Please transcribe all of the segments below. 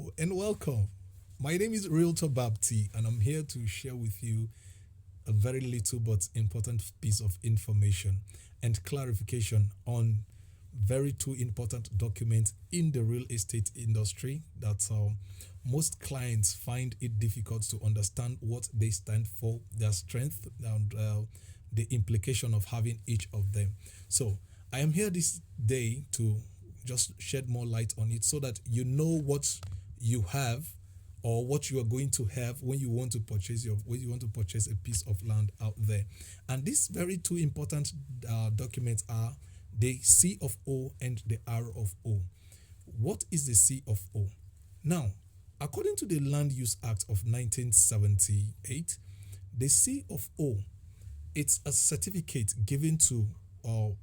Hello and welcome. My name is Realtor Babti, and I'm here to share with you a very little but important piece of information and clarification on very two important documents in the real estate industry that most clients find it difficult to understand what they stand for, their strength, and the implication of having each of them. So, I am here this day to just shed more light on it so that you know what you have or what you are going to have when you want to purchase a piece of land out there. And these very two important documents are the C of O and the R of O. What is the C of O? Now, according to the Land Use Act of 1978, the C of O, it's a certificate given to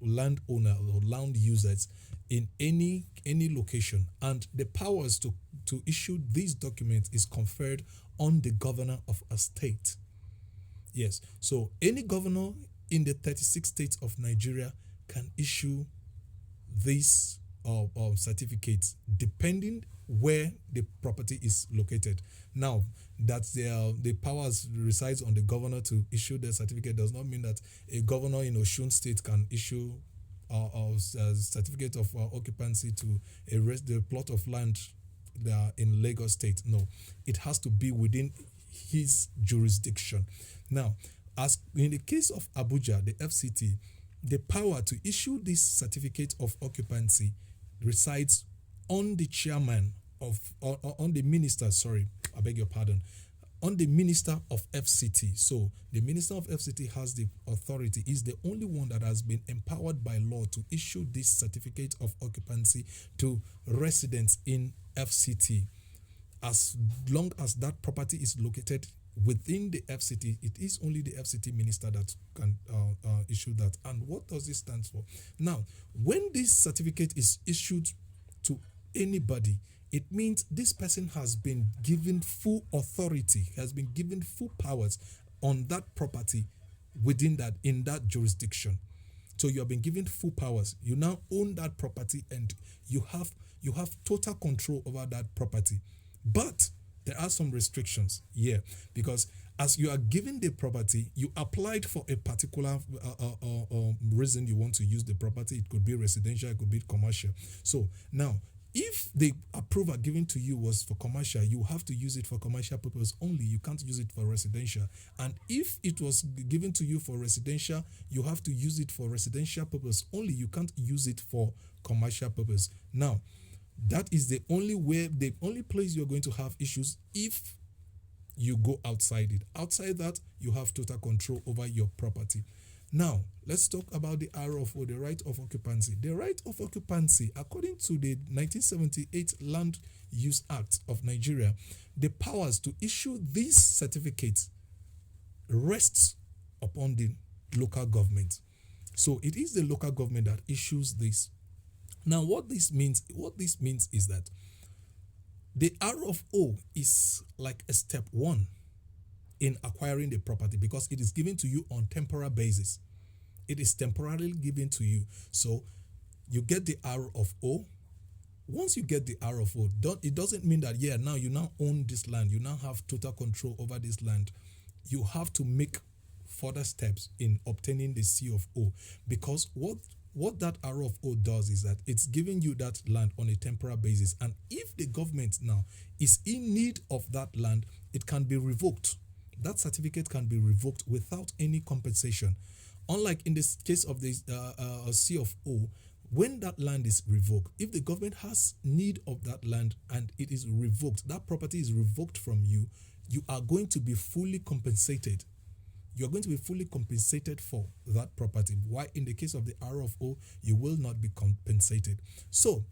landowner or land users in any location, and the powers to issue these documents is conferred on the governor of a state. Yes, so any governor in the 36 states of Nigeria can issue these certificates depending where the property is located. Now, that the powers resides on the governor to issue the certificate does not mean that a governor in Osun State can issue a certificate of occupancy to the plot of land in Lagos State. No, it has to be within his jurisdiction. Now, as in the case of Abuja, the FCT, the power to issue this certificate of occupancy resides on the chairman on the minister, I beg your pardon, on the minister of FCT. So the minister of FCT has the authority, is the only one that has been empowered by law to issue this certificate of occupancy to residents in FCT. As long as that property is located within the FCT, it is only the FCT minister that can issue that. And what does it stand for? Now, when this certificate is issued to anybody, it means this person has been given full authority, has been given full powers on that property in that jurisdiction. So you have been given full powers. You now own that property and you have total control over that property. But there are some restrictions here, because as you are given the property, you applied for a particular reason you want to use the property. It could be residential, it could be commercial. So now, if the approval given to you was for commercial, you have to use it for commercial purpose only. You can't use it for residential. And if it was given to you for residential, you have to use it for residential purpose only. You can't use it for commercial purpose. Now, that is the only place you're going to have issues if you go outside it. Outside that, you have total control over your property. Now, let's talk about the R of O, the right of occupancy. The right of occupancy, according to the 1978 Land Use Act of Nigeria, the powers to issue these certificates rests upon the local government. So it is the local government that issues this. Now, what this means is that the R of O is like a step one in acquiring the property, because it is given to you on temporary basis. It is temporarily given to you. So you get the R of O. Once you get the R of O, it doesn't mean that, now you now own this land. You now have total control over this land. You have to make further steps in obtaining the C of O, because what that R of O does is that it's giving you that land on a temporary basis. And if the government now is in need of that land, it can be revoked. That certificate can be revoked without any compensation. Unlike in this case of the C of O, when that land is revoked, if the government has need of that land and it is revoked, that property is revoked from you, you are going to be fully compensated. You're going to be fully compensated for that property. Why in the case of the R of O, you will not be compensated. So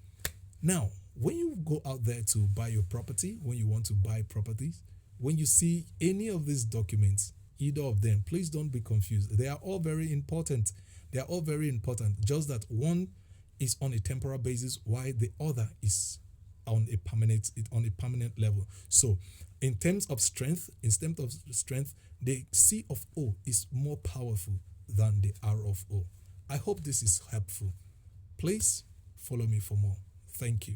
now, when you go out there to buy your property, when you want to buy properties, when you see any of these documents, either of them, please don't be confused. They are all very important. Just that one is on a temporary basis, while the other is on a permanent level. So in terms of strength, the C of O is more powerful than the R of O. I hope this is helpful. Please follow me for more. Thank you.